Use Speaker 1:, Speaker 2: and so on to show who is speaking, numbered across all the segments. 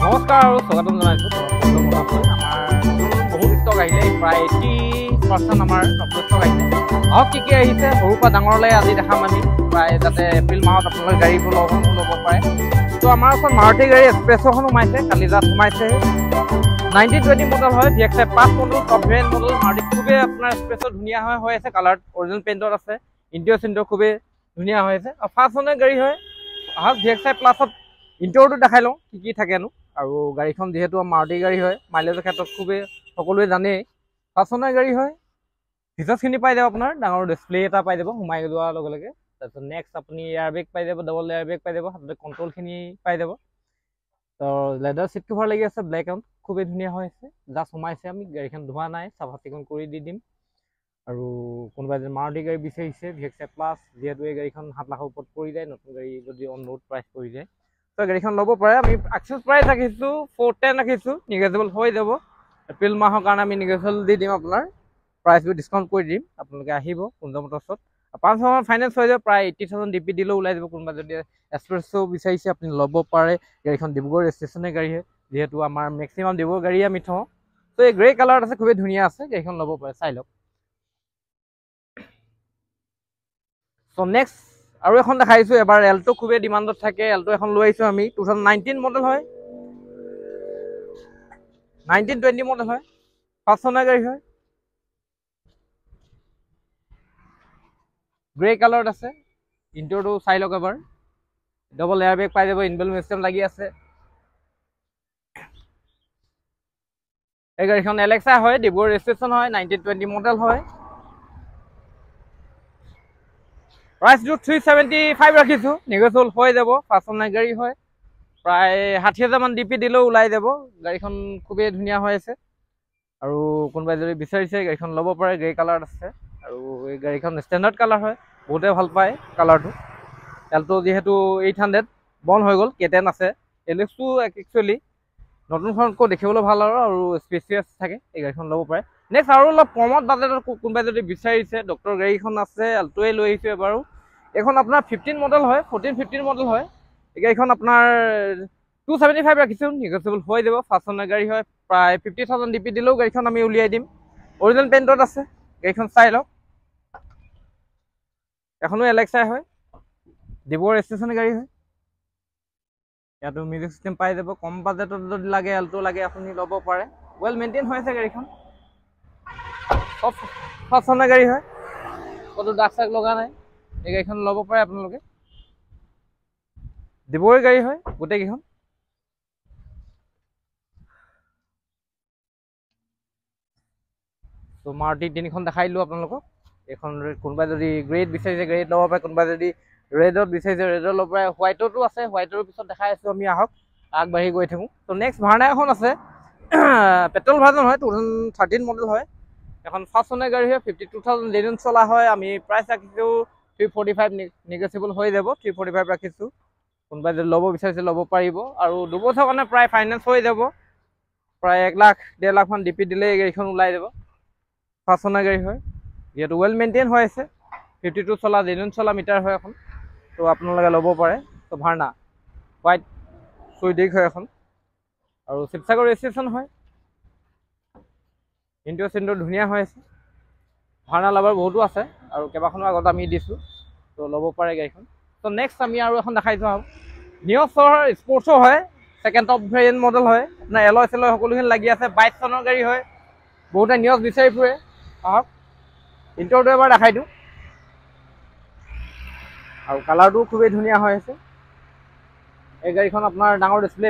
Speaker 1: নমস্কাৰ আৰু স্বাগতম জনাইছোঁ আমাৰ বহুত ষ্টক আহিলে প্ৰায় 80% আমাৰ নতুন ষ্টক আহিছে আহক কি আহিছে সৰুৰ পৰা ডাঙৰলৈ আজি দেখাম আমি প্ৰায় যাতে এপ্ৰিল মাহত আপোনালোকে গাড়ীবোৰ ল'ব পাৰে তো আমাৰ ওচৰত মাৰুতি গাড়ী এক্সপ্ৰেছখন সোমাইছে কালি তাত সোমাইছে 1920 মডেল হয় VXI 5 model top variant model Maruti খুবেই আপোনাৰ এক্সপ্ৰেছৰ ধুনীয়া হৈ আছে কালাৰ অৰিজিনেল পেইণ্টত আছে ইণ্টেৰিয়ৰ খুবেই ধুনীয়া হৈ আছে আৰু ফাৰ্ষ্ট অনাৰ গাড়ী হয় আহক VXI প্লাছত ইণ্টেৰিয়ৰটো দেখাই লওঁ কি থাকেনো আৰু গাড়ীখন যেহেতু মাৰুতি গাড়ী হয় মাইলেজৰ ক্ষেত্ৰত খুবেই সকলোৱে জানেই ফাৰ্ষ্ট অনাৰ গাড়ী হয় ফিচাৰ্ছখিনি পাই যাব আপোনাৰ ডাঙৰ ডিছপ্লে এটা পাই যাব সোমাই যোৱাৰ লগে লগে তাৰপিছত নেক্সট আপুনি এয়াৰ বেগ পাই যাব ডাবল এয়াৰ বেগ পাই যাব হাততে কণ্ট্ৰলখিনি পাই যাব তো লেডাৰ চিট কভাৰ লাগি আছে ব্লেক এণ্ড খুবেই ধুনীয়া হৈ আছে জাষ্ট সোমাইছে আমি গাড়ীখন ধোৱা নাই চাফা চিকুণ কৰি দি দিম আৰু কোনোবাই যদি মাৰুতি গাড়ী বিচাৰিছে VXI প্লাছ যিহেতু এই গাড়ীখন 7 লাখৰ ওপৰত পৰি যায় নতুন গাড়ী যদি অন ৰোড প্ৰাইচ পৰি যায় তো গাড়ীখন ল'ব পাৰে আমি এক্সেছ প্ৰাইচ ৰাখিছোঁ 410 ৰাখিছোঁ নিগেজেবল হৈ যাব এপ্ৰিল মাহৰ কাৰণে আমি নিগেজেবল দি দিম আপোনাৰ প্ৰাইচবোৰ ডিছকাউণ্ট কৰি দিম আপোনালোকে আহিব কুঞ্জ মটৰ্ছত 5 মাহৰ ফাইনেন্স হৈ যাব প্ৰায় 80,000 DP দিলেও ওলাই যাব কোনোবা যদি এক্সপ্ৰেছো বিচাৰিছে আপুনি ল'ব পাৰে গাড়ীখন ডিব্ৰুগড় ষ্টেচনে গাড়ী হয় যিহেতু আমাৰ মেক্সিমাম ডিব্ৰুগড় গাড়ী আমি থওঁ তো এই গ্ৰে কালাৰত আছে খুবেই ধুনীয়া আছে গাড়ীখন ল'ব পাৰে চাই লওক চ' নেক্সট আৰু এখন দেখাইছোঁ এবাৰ এল্টো খুবেই ডিমাণ্ডত থাকে এল্টো এখন লৈ আহিছোঁ আমি 2019 মডেল হয় 1920 মডেল হয় ফাৰ্ষ্ট অনাৰ গাড়ী হয় গ্ৰে কালাৰত আছে ইণ্টেৰিয়ৰটো চাই লওক এবাৰ ডাবল এয়াৰ বেগ পাই যাব ইনবেলুম চিষ্টেম লাগি আছে এই গাড়ীখন এলেক্সা হয় ডিব্ৰুগড় ৰেজিষ্ট্ৰেশ্যন হয় 1920 মডেল হয় প্ৰাইচটো 375 ৰাখিছোঁ নিগেজেবল হৈ যাব ফাৰ্ষ্ট অনাৰ গাড়ী হয় প্ৰায় 60,000 মান DP দিলেও ওলাই যাব গাড়ীখন খুবেই ধুনীয়া হৈ আছে আৰু কোনোবাই যদি বিচাৰিছে গাড়ীখন ল'ব পাৰে গ্ৰে কালাৰত আছে আৰু এই গাড়ীখন ষ্টেণ্ডাৰ্ড কালাৰ হয় বহুতে ভাল পায় কালাৰটো এল্টো যিহেতু 800 বন্ধ হৈ গ'ল K10 আছে এলেক্সটো একচুৱেলি নতুনখনকৈ দেখিবলৈ ভাল আৰু স্পেচিয়াছ থাকে এই গাড়ীখন ল'ব পাৰে নেক্সট আৰু অলপ কমত বাজেটত কোনোবাই যদি বিচাৰিছে ডক্টৰ গাড়ীখন আছে এল্টোৱে লৈ আহিছোঁ এবাৰো এইখন আপোনাৰ 15 মডেল হয় 14-15 মডেল হয় এই গাড়ীখন আপোনাৰ 275 ৰাখিছোঁ নিগেজেবল হৈ যাব ফাৰ্ষ্ট অনাৰ গাড়ী হয় প্ৰায় 50,000 DP দিলেও গাড়ীখন আমি উলিয়াই দিম অৰিজিনেল পেইণ্টত আছে গাড়ীখন চাই লওক এখনো এলেক্সাই হয় ডিব্ৰুগড় ষ্টেচনৰ গাড়ী হয় ইয়াতো মিউজিক চিষ্টেম পাই যাব কম বাজেটত যদি লাগে এল্টো লাগে আপুনি ল'ব পাৰে ৱেল মেইনটেইন হৈ আছে গাড়ীখন চব ফাৰ্ষ্ট অনাৰ গাড়ী হয় ক'তো দাগ চাগ লগা নাই এই গাড়ীখন ল'ব পাৰে আপোনালোকে ডিব্ৰুগড় গাড়ী হয় গোটেইকেইখন তো মাৰুতি 3খন দেখাই দিলোঁ আপোনালোকক এইখন কোনোবাই যদি গ্ৰেড বিচাৰিছে গ্ৰেড ল'ব পাৰে কোনোবাই যদি ৰেডত বিচাৰিছে ৰেডত ল'ব পাৰে হোৱাইটতো আছে হোৱাইটৰ পিছত দেখাই আছোঁ আমি আহক আগবাঢ়ি গৈ থাকোঁ তো নেক্সট ভাৰ্না এখন আছে পেট্ৰল ভাৰ্জন হয় 2013 মডেল হয় এখন ফাৰ্ষ্ট অনাৰ গাড়ী হয় 52,000 জেনুইন চলা হয় আমি প্ৰাইচ ৰাখিছোঁ 345 নিগেজেবল হৈ যাব 345 ৰাখিছোঁ কোনোবাই যদি ল'ব বিচাৰিছে ল'ব পাৰিব আৰু 2 বছৰ কাৰণে প্ৰায় ফাইনেন্স হৈ যাব প্ৰায় 1 লাখ 1.5 লাখ মান DP দিলে এই গাড়ীখন ওলাই যাব ফাৰ্ষ্ট অনাৰ গাড়ী হয় যিহেতু ৱেল মেইনটেইন হৈ আছে 52 চলা জেনুইন চলা মিটাৰ হয় এখন তো আপোনালোকে ল'ব পাৰে তো ভাৰ্না হোৱাইট চুইডিক হয় এখন আৰু শিৱসাগৰ ৰেজিষ্ট্ৰেশ্যন হয় ইণ্টাৰ চিণ্টাৰ ধুনীয়া হৈ আছে ভাড়া লাভাৰ বহুতো আছে আৰু কেইবাখনো আগত আমি দিছোঁ তো ল'ব পাৰে গাড়ীখন তো নেক্সট আমি আৰু এখন দেখাই থোৱা হ'ব নিয়ছৰ স্পৰ্টছো হয় ছেকেণ্ড টপ ভেৰিয়েণ্ট মডেল হয় আপোনাৰ এলয় চেলয় সকলোখিনি লাগি আছে 22 চনৰ গাড়ী হয় বহুতে নিয়ছ বিচাৰি ফুৰে আহক ইণ্টাৰটো এবাৰ দেখাই দিওঁ আৰু কালাৰটো খুবেই ধুনীয়া হৈ আছে এই গাড়ীখন আপোনাৰ ডাঙৰ ডিছপ্লে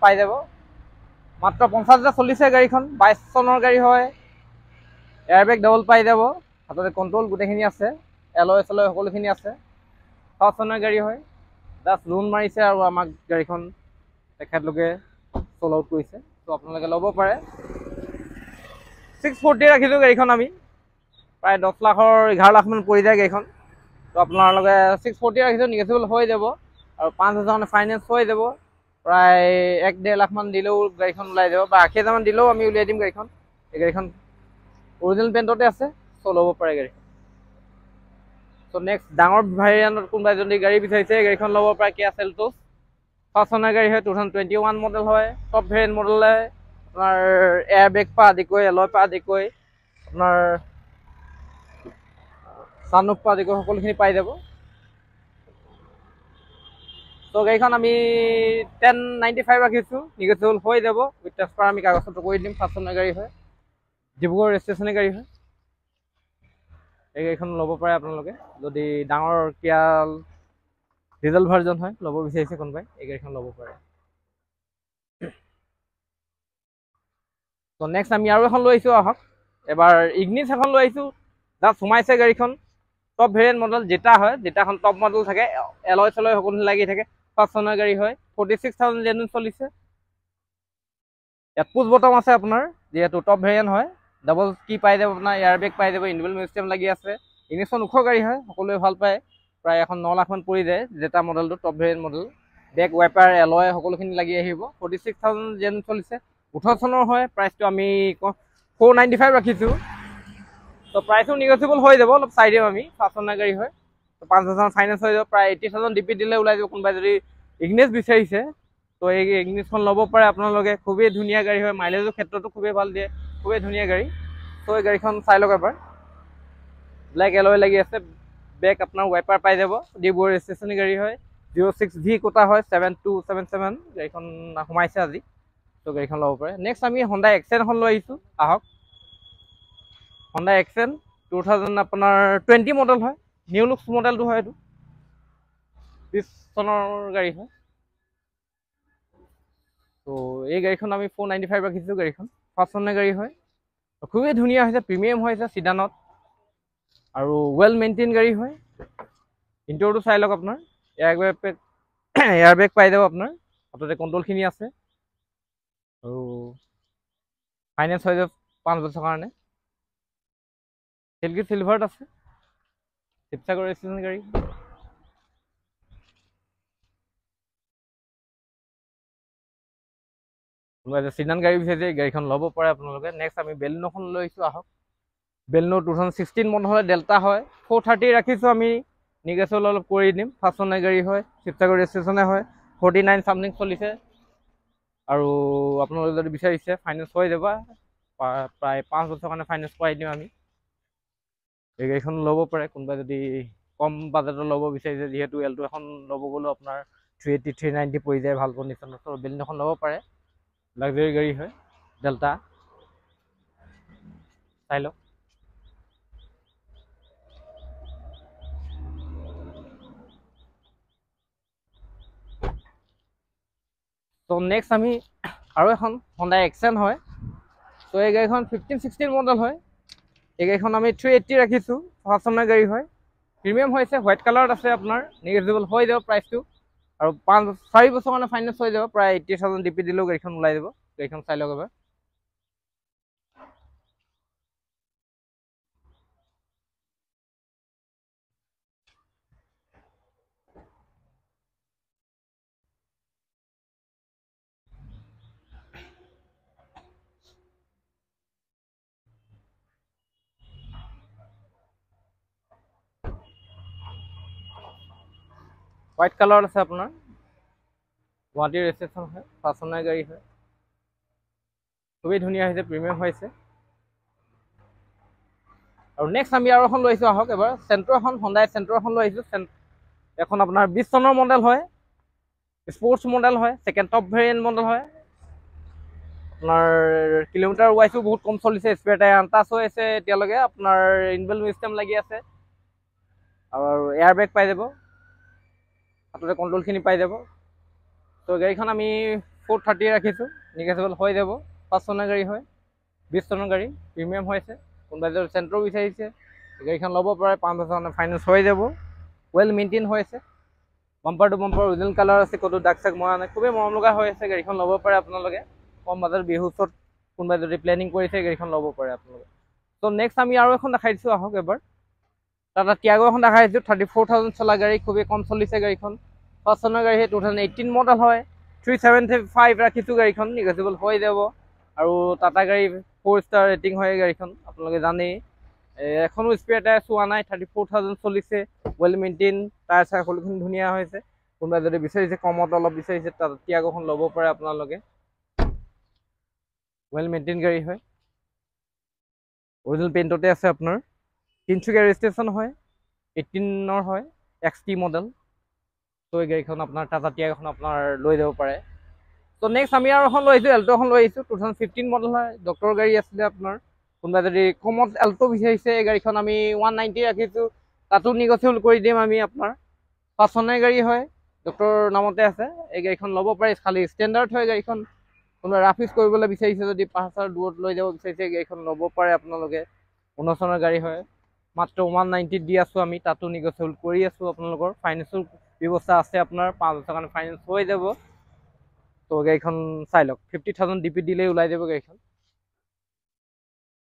Speaker 1: পাই যাব মাত্ৰ 50,000 চলিছে গাড়ীখন 22 চনৰ গাড়ী হয় এয়াৰবেগ ডাবল পাই যাব হাততে কণ্ট্ৰল গোটেইখিনি আছে এলয় চেলয় সকলোখিনি আছে 5 চনৰ গাড়ী হয় জাষ্ট লোন মাৰিছে আৰু আমাক গাড়ীখন তেখেতলোকে চল আউট কৰিছে তো আপোনালোকে ল'ব পাৰে 640 ৰাখিছোঁ গাড়ীখন আমি প্ৰায় 10 লাখৰ 11 লাখমান পৰি যায় গাড়ীখন তো আপোনালোকে 640 ৰাখিছোঁ নিগেচিবল হৈ যাব আৰু 5,000 ফাইনেন্স হৈ যাব প্ৰায় 1-1.5 লাখমান দিলেও গাড়ীখন ওলাই যাব বা 80,000 দিলেও আমি উলিয়াই দিম গাড়ীখন এই গাড়ীখন অৰিজিনেল পেণ্টতে আছে চ' ল'ব পাৰে গাড়ী চ' নেক্সট ডাঙৰ ভেৰিয়েণ্টত কোনোবাই যদি গাড়ী বিচাৰিছে গাড়ীখন ল'ব পাৰে কিয়া চেলটোছ 5 চনৰ গাড়ী হয় 2021 মডেল হয় টপ ভেৰিয়েণ্ট মডেল আপোনাৰ এয়াৰবেগ পৰা আদি কৰি এলয় পৰা আদি কৰি আপোনাৰ চানৰুফ পৰা আদি কৰি সকলোখিনি পাই যাব তো গাড়ীখন আমি 1095 ৰাখিছোঁ নিগেচিবল হৈ যাব উইথ ট্ৰান্সফাৰ আমি কাগজ পত্ৰ কৰি দিম 5 চনৰ গাড়ী হয় ডিব্ৰুগড় ৰেজিষ্ট্ৰেশ্যনৰ গাড়ী হয় এই গাড়ীখন ল'ব পাৰে আপোনালোকে যদি ডাঙৰ কিয়া ডিজেল ভাৰ্জন হয় ল'ব বিচাৰিছে কোনোবাই এই গাড়ীখন ল'ব পাৰে তো নেক্সট আমি আৰু এখন লৈ আহিছোঁ আহক এবাৰ ইগনিছ এখন লৈ আহিছোঁ জাষ্ট সোমাইছে গাড়ীখন টপ ভেৰিয়েণ্ট মডেল যেটা হয় যেটাখন টপ মডেল থাকে এলয় চেলয় সকলো লাগি থাকে 5 চনৰ গাড়ী হয় 46,000 জেনুইন চলিছে ইয়াত পুছ বটম আছে আপোনাৰ যিহেতু টপ ভেৰিয়েণ্ট হয় ডাবল কি পাই যাব আপোনাৰ এয়াৰবেগ পাই যাব ইনবিল্ট মিউজিয়াম লাগি আছে ইগনিছখন ওখ গাড়ী হয় সকলোৱে ভাল পায় প্ৰায় এখন 9 লাখমান পৰি যায় যেটা মডেলটো top variant model back wiper alloy সকলোখিনি লাগি আহিব 46,000 জেনুইন চলিছে 18 চনৰ হয় প্ৰাইচটো আমি 495 ৰাখিছোঁ তো প্ৰাইচটো নিগেচিবল হৈ যাব অলপ চাই দিম আমি 5 চনৰ গাড়ী হয় তো 5,000 ফাইনেন্স হৈ যাব প্ৰায় 80,000 ডিপি দিলে ওলাই যাব কোনোবাই যদি ইগনিছ বিচাৰিছে তো এই ইগনিছখন ল'ব পাৰে আপোনালোকে খুবেই ধুনীয়া গাড়ী হয় মাইলেজৰ ক্ষেত্ৰতো খুবেই ভাল দিয়ে খুবেই ধুনীয়া গাড়ী তো এই গাড়ীখন চাই লওক এবাৰ ব্লেক এলয় লাগি আছে বেক আপোনাৰ ৱাইপাৰ পাই যাব ডিব্ৰুগড় ৰেজিষ্ট্ৰেশ্যনৰ গাড়ী হয় 06V কোটা হয় 7277 গাড়ীখন সোমাইছে আজি তো গাড়ীখন ল'ব পাৰে নেক্সট আমি হণ্ডা এক্সেন এখন লৈ আহিছোঁ আহক হণ্ডা এক্সেন 2000 আপোনাৰ 20 মডেল হয় নিউ লুক্স মডেলটো হয় এইটো 20 চনৰ গাড়ী হয় তো এই গাড়ীখন আমি 495 ৰাখিছোঁ গাড়ীখন 5 চনৰ গাড়ী হয় খুবেই ধুনীয়া হৈছে প্ৰিমিয়াম হৈছে চিডানত আৰু ৱেল মেইনটেইন গাড়ী হয় ইণ্টাৰটো চাই লওক আপোনাৰ এয়াৰবেগ পাই যাব আপোনাৰ হাততে কণ্ট্ৰলখিনি আছে আৰু ফাইনেন্স হৈ যাব 5 বছৰৰ কাৰণে সিলকি চিলভাৰত আছে শিৱসাগৰ ৰেজিষ্ট্ৰেশ্যন গাড়ী কোনোবাই চিডান গাড়ী বিচাৰিছে গাড়ীখন ল'ব পাৰে আপোনালোকে নেক্সট আমি বেলিনোখন লৈ আহিছোঁ আহক বেলিনো 2016 মডেল হয় ডেল্টা হয় 430 ৰাখিছোঁ আমি নিগেচিবল অলপ কৰি দিম 5 চনৰ গাড়ী হয় শিৱসাগৰ ৰেজিষ্ট্ৰেশ্যনে হয় 49 চামথিং চলিছে আৰু আপোনালোকে যদি বিচাৰিছে ফাইনেন্স হৈ যাব প্ৰায় 5 বছৰৰ কাৰণে ফাইনেন্স কৰাই দিম আমি এই গাড়ীখন ল'ব পাৰে কোনোবাই যদি কম বাজেটত ল'ব বিচাৰিছে যিহেতু এলটো এখন ল'ব গ'লেও আপোনাৰ 380 390 পৰি যায় ভাল কণ্ডিশ্যনত তো বেলিনোখন ল'ব পাৰে লাক্সাৰী গাড়ী হয় ডেল্টা চাই লওক তো নেক্সট আমি আৰু এখন হণ্ডা এক্সেন হয় তো এই গাড়ীখন 15-16 মডেল হয় এই গাড়ীখন আমি 380 ৰাখিছোঁ 5 চনৰ গাড়ী হয় প্ৰিমিয়াম হৈছে হোৱাইট কালাৰত আছে আপোনাৰ নিগেচিবল হৈ যাব প্ৰাইচটো আৰু 4 বছৰ কাৰণে ফাইনেন্স হৈ যাব প্ৰায় 80,000 ডিপি দিলেও গাড়ীখন ওলাই যাব গাড়ীখন চাই লওক এবাৰ হোৱাইট কালাৰত আছে আপোনাৰ গুৱাহাটীৰ ৰেজিষ্ট্ৰেশ্যন হয়, 5 চনৰ গাড়ী হয়। খুবেই ধুনীয়া হৈছে, প্ৰিমিয়াম হৈছে। আৰু নেক্সট আমি আৰু এখন লৈ আহিছোঁ, আহক এবাৰ চেণ্ট্ৰ এখন, হণ্ডাই চেণ্ট্ৰ এখন লৈ আহিছোঁ। এখন আপোনাৰ 20 চনৰ মডেল হয়, স্পৰ্টছ মডেল হয়, ছেকেণ্ড টপ ভেৰিয়েণ্ট মডেল হয়। আপোনাৰ কিলোমিটাৰ ৱাইজো বহুত কম চলিছে, স্পেয়াৰ টায়াৰ আনটাচ হৈ আছে এতিয়ালৈকে। আপোনাৰ ইনবিল্ট চিষ্টেম লাগি আছে আৰু এয়াৰ বেগ পাই যাব, হাততে কণ্ট্ৰলখিনি পাই যাব। তো গাড়ীখন আমি 430 ৰাখিছোঁ, নিগেচিবল হৈ যাব। 5 চনৰ গাড়ী হয়, 20 চনৰ গাড়ী, প্ৰিমিয়াম হৈছে। কোনোবাই যদি চেণ্ট্ৰ বিচাৰিছে গাড়ীখন ল'ব পাৰে, 5,000 ফাইনেন্স হৈ যাব। ৱেল মেইনটেইন হৈ আছে, bumper to bumper original colour আছে, ক'তো দাগ চাগ মৰা নাই, খুবেই মৰম লগা হৈ আছে। গাড়ীখন ল'ব পাৰে আপোনালোকে, কম বাজেট বিহুৰ ওচৰত কোনোবাই যদি প্লেনিং কৰিছে গাড়ীখন ল'ব পাৰে আপোনালোকে। তো নেক্সট আমি আৰু এখন দেখাই দিছোঁ, আহক এবাৰ টাটা টিয়াগো এখন দেখাই দিছোঁ। 34,000 চলা গাড়ী, খুবেই কম চলিছে গাড়ীখন। 5 চনৰ গাড়ী, 2018 মডেল হয়। 375 ৰাখিছোঁ, গাড়ীখন নিগেচিবল হৈ যাব। আৰু টাটা গাড়ী 4 ষ্টাৰ ৰেটিং হয় গাড়ীখন, আপোনালোকে জানেই। এখনো স্পেয়াৰ টায়াৰ চোৱা নাই, 34,000 চলিছে, ৱেল মেইনটেইন, টায়াৰ চায়াৰ সকলোখিনি ধুনীয়া হৈছে। কোনোবাই যদি বিচাৰিছে কমত অলপ বিচাৰিছে, টাটা টিয়াগোখন ল'ব পাৰে আপোনালোকে, ৱেল মেইনটেইন গাড়ী হয়। অৰিজিনেল পেইণ্টতে আছে আপোনাৰ। তিনিচুকীয়া ৰেজিষ্ট্ৰেশ্যন হয়, 18 হয়, XT মডেল। তো এই গাড়ীখন আপোনাৰ টাটা টিয়াগোখন আপোনাৰ লৈ যাব পাৰে। তো নেক্সট আমি আৰু এখন লৈ আহিছোঁ, এল্টো এখন লৈ আহিছোঁ। 2015 মডেল হয়, ডক্টৰ গাড়ী আছিলে আপোনাৰ। কোনোবাই যদি কমত এল্টো বিচাৰিছে এই গাড়ীখন আমি 190 ৰাখিছোঁ, তাতো নিগচিয়েবল কৰি দিম আমি আপোনাৰ। 5 চনৰ গাড়ী হয়, ডক্টৰ নামতে আছে। এই গাড়ীখন ল'ব পাৰে, খালি ষ্টেণ্ডাৰ্ড হয় গাড়ীখন। কোনোবাই ৰাফ ইউজ কৰিবলৈ বিচাৰিছে, যদি পাহাচাৰ দূৰত লৈ যাব বিচাৰিছে গাড়ীখন ল'ব পাৰে আপোনালোকে। 19 চনৰ গাড়ী হয়, মাত্ৰ 190 দি আছোঁ আমি, তাতো নিগচিয়েবল কৰি আছোঁ আপোনালোকৰ। ফাইনেন্সৰ ব্যৱস্থা আছে আপোনাৰ, 5,000 কাৰণে ফাইনেন্স হৈ যাব। তো গাড়ীখন চাই লওক, 50,000 ডিপি দিলেই ওলাই যাব গাড়ীখন।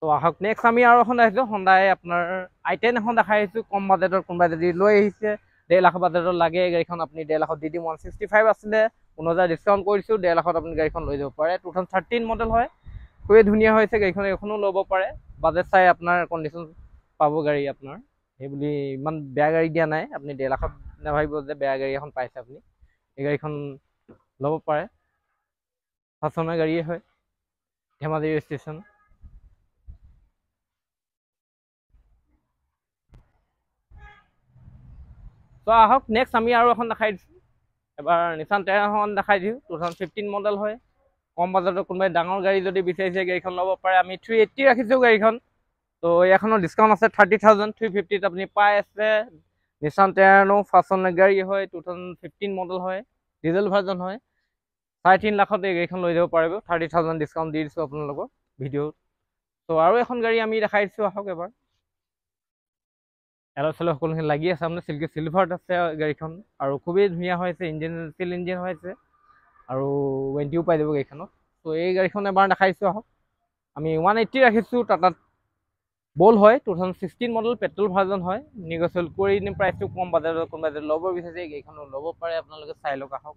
Speaker 1: তো আহক নেক্সট আমি আৰু এখন দেখাইছোঁ, হণ্ডাই আপোনাৰ i10 এখন দেখাই আহিছোঁ। কম বাজেটৰ কোনোবাই যদি লৈ আহিছে, 1.5 লাখ বাজেটৰ লাগে গাড়ীখন, আপুনি 1.5 লাখত দি দিম। 165 আছিলে, 15,000 ডিছকাউণ্ট কৰিছোঁ, 1.5 লাখত আপুনি গাড়ীখন লৈ যাব পাৰে। 2013 মডেল হয়, খুবেই ধুনীয়া হৈছে গাড়ীখন, এখনো ল'ব পাৰে। বাজেট চাই আপোনাৰ কণ্ডিশ্যন পাব গাড়ী আপোনাৰ, সেইবুলি ইমান বেয়া গাড়ী দিয়া নাই। আপুনি 1.5 লাখত নাভাবিব যে বেয়া গাড়ী এখন পাইছে আপুনি, এই গাড়ীখন ল'ব পাৰে। 5 চনৰ গাড়ীয়ে হয়, ধেমাজি ৰেজিষ্ট্ৰেশ্যন। তো আহক নেক্সট আমি আৰু এখন দেখাই দিছোঁ, এবাৰ নিছান টেৰাখন দেখাই দিওঁ। 2015 মডেল হয়, কম বাজেটৰ কোনোবাই ডাঙৰ গাড়ী যদি বিচাৰিছে গাড়ীখন ল'ব পাৰে। আমি 380 ৰাখিছোঁ গাড়ীখন। তো এখনৰ ডিছকাউণ্ট আছে, 30,000, 350ত আপুনি পাই আছে। নিছান টেৰানো 5 চনৰ গাড়ী হয়, 2015 মডেল হয়, ডিজেল ভাৰ্জন হয়। 3.5 লাখত এই গাড়ীখন লৈ যাব পাৰিব, 30,000 ডিছকাউণ্ট দি দিছোঁ আপোনালোকক ভিডিঅ'ত। তো আৰু এখন গাড়ী আমি দেখাই দিছোঁ, আহক এবাৰ। এল চেল সকলোখিনি লাগি আছে আপোনাৰ, চিলভাৰত আছে গাড়ীখন। আৰু খুবেই ধুনীয়া হৈছে, ইঞ্জিন ষ্টিল ইঞ্জিন হৈছে, আৰু ৱাৰেণ্টিও পাই যাব গাড়ীখনত। তো এই গাড়ীখন এবাৰ দেখাইছোঁ, আহক। আমি 180 ৰাখিছোঁ, টাটাত বল হয়, 2016 মডেল, পেট্ৰল ভাৰ্জন হয়। নিগচিয়েবল কৰি দিম, প্ৰাইচটো কম বাজেটত কোনোবাই যদি ল'ব বিচাৰিছে এই গাড়ীখনো ল'ব পাৰে আপোনালোকে, চাই লওক আহক।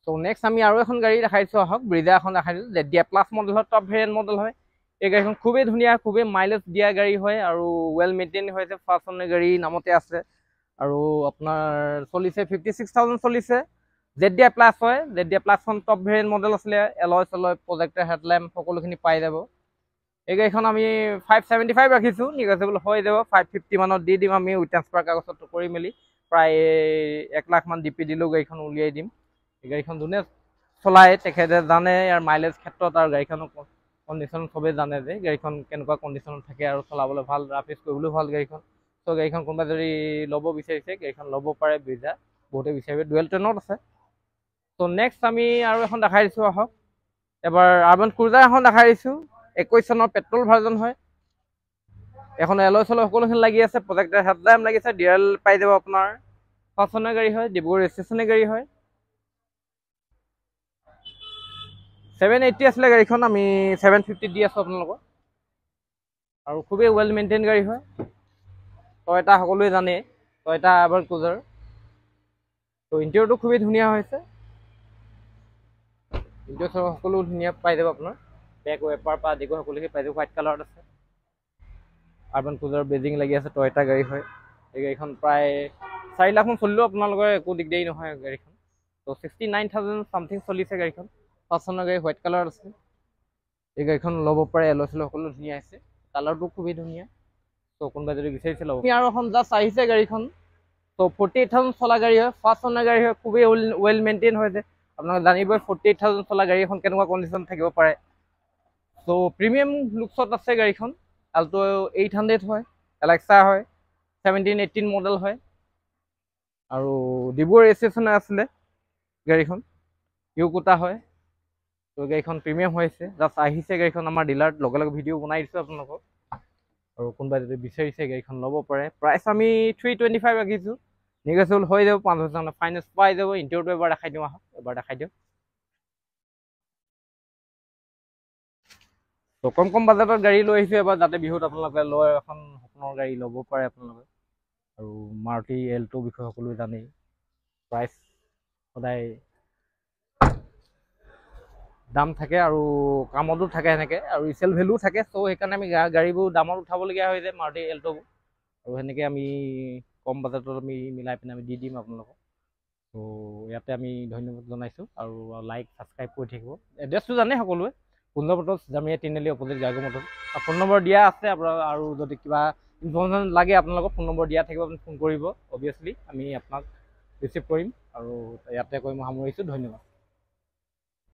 Speaker 1: তো নেক্সট আমি আৰু এখন গাড়ী দেখাইছোঁ, আহক। ব্ৰিজা এখন দেখাই দিছোঁ, ZDI প্লাছ মডেল হয়, টপ ভেৰিয়েণ্ট মডেল হয়। এই গাড়ীখন খুবেই ধুনীয়া, খুবেই মাইলেজ দিয়া গাড়ী হয়, আৰু ৱেল মেইনটেইন হৈছে। 5 চনৰ গাড়ী নামতে আছে, আৰু আপোনাৰ চলিছে 56,000 চলিছে। ZDI প্লাছ হয়, ZDI প্লাছখন টপ ভেৰিয়েণ্ট মডেল আছিলে। এলয় চেলয়, প্ৰজেক্টৰ হেডলেম্প সকলোখিনি পাই যাব। এই গাড়ীখন আমি 575 ৰাখিছোঁ, নিগচিয়েবল হৈ যাব। 550 মানত দি দিম আমি, উইথ ট্ৰান্সফাৰ কাগজত কৰি মেলি। প্ৰায় 1 লাখ মান ডিপি দিলেও গাড়ীখন উলিয়াই দিম। এই গাড়ীখন যোনে চলাই তেখেতে জানে ইয়াৰ মাইলেজ ক্ষেত্ৰত, আৰু গাড়ীখনৰ কণ্ডিশ্যন চবেই জানে যে গাড়ীখন কেনেকুৱা কণ্ডিশ্যনত থাকে, আৰু চলাবলৈ ভাল, ৰাফ ইউজ কৰিবলৈও ভাল গাড়ীখন। তো গাড়ীখন কোনোবাই যদি ল'ব বিচাৰিছে গাড়ীখন ল'ব পাৰে, ব্ৰিজা বহুতে বিচাৰিব, ডুৱেল টেনত আছে। তো নেক্সট আমি আৰু এখন দেখাই দিছোঁ, আহক। এবাৰ আৰ্বান ক্ৰুজাৰ এখন দেখাই দিছোঁ, 21 চনৰ পেট্ৰল ভাৰ্জন হয়। এখন এলয় চেলয় সকলোখিনি লাগি আছে, প্ৰজেক্টৰ হেডলাইট লাগিছে, ডিএল পাই যাব আপোনাৰ। 5 চনৰ গাড়ী হয়, ডিব্ৰুগড় ৰেজিষ্ট্ৰেশ্যনৰ গাড়ী হয়। 780 আছিলে গাড়ীখন, আমি 750 দি আছোঁ আপোনালোকক। আৰু খুবেই ৱেল মেইনটেইন গাড়ী হয়, টয়টা সকলোৱে জানে, টয়টা আৰ্বান ক্ৰুজাৰ। তো ইণ্টেৰিয়ৰটো খুবেই ধুনীয়া হৈছে। ইণ্টেৰিয়ৰ সকলো ধুনীয়া পাই যাব আপোনাৰ বেক ৱেপাৰ পৰা আদি কৰি সকলোখিনি পাই যাব হোৱাইট কালাৰত আছে আৰ্বান ক্ৰুজাৰ বেজিং লাগি আছে টয়টা গাড়ী হয় এই গাড়ীখন প্ৰায় 4 লাখ মান চলিলেও আপোনালোকৰ একো দিগদাৰী নহয় গাড়ীখন তো 69,000 সামথিং চলিছে গাড়ীখন 5 চনৰ গাড়ী হোৱাইট কালাৰ আছে এই গাড়ীখন ল'ব পাৰে এলয় চেলয় সকলো ধুনীয়া আছে কালাৰটো খুবেই ধুনীয়া তো কোনোবাই যদি বিচাৰিছে ল'ব আৰু এখন জাষ্ট আহিছে গাড়ীখন তো 48,000 চলা গাড়ী হয় 5 চনৰ গাড়ী হয় খুবেই ৱেল মেইনটেইন হয় যে আপোনালোকে জানিবই 48,000 চলা গাড়ী এখন কেনেকুৱা কণ্ডিশ্যন থাকিব পাৰে তো প্ৰিমিয়াম লুকছত আছে গাড়ীখন আল্টো 800 হয় এলেক্সা হয় 17-18 মডেল হয় আৰু ডিব্ৰুগড় ৰেজিষ্ট্ৰেশ্যন আছিলে গাড়ীখন ইউকোটা হয় তো গাড়ীখন প্ৰিমিয়াম হৈছে জাষ্ট আহিছে গাড়ীখন আমাৰ ডিলাৰত লগে লগে ভিডিঅ' বনাই দিছোঁ আপোনালোকক আৰু কোনোবাই যদি বিচাৰিছে গাড়ীখন ল'ব পাৰে প্ৰাইচ আমি 325 ৰাখিছোঁ নেগ'চিয়েবল হৈ যাব 5,000 ফাইনেন্স পাই যাব ইণ্টেৰিয়ৰটো এবাৰ দেখাই দিওঁ আহক এবাৰ দেখাই দিওঁ তো কম বাজেটত গাড়ী লৈ আহিছোঁ এবাৰ যাতে বিহুত আপোনালোকে লৈ এখন সপোনৰ গাড়ী ল'ব পাৰে আপোনালোকে আৰু মাৰুতি এল্টো বিষয়ে সকলোৱে জানেই প্ৰাইচ সদায় দাম থাকে আৰু কামতো থাকে সেনেকৈ আৰু ৰিচেল ভেলু থাকে চ' সেইকাৰণে আমি গাড়ীবোৰ দামত উঠাবলগীয়া হৈ যায় মাৰুতি এল্টোবোৰ আৰু সেনেকৈ আমি কম বাজেটত আমি মিলাই পিনে আমি দি দিম আপোনালোকক ত' ইয়াতে আমি ধন্যবাদ জনাইছোঁ আৰু লাইক ছাবস্ক্ৰাইব কৰি থাকিব এড্ৰেছটো জানে সকলোৱে কুঞ্জপথ জামিয়া তিনিআলি অপজিট জাগো মটৰ ফোন নম্বৰ দিয়া আছে আপোনাৰ আৰু যদি কিবা ইনফৰ্মেশ্যন লাগে আপোনালোকক ফোন নম্বৰ দিয়া থাকিব আপুনি ফোন কৰিব অভিয়াছলি আমি আপোনাক ৰিচিভ কৰিম আৰু ইয়াতে কৈ মই সামৰিছোঁ ধন্যবাদ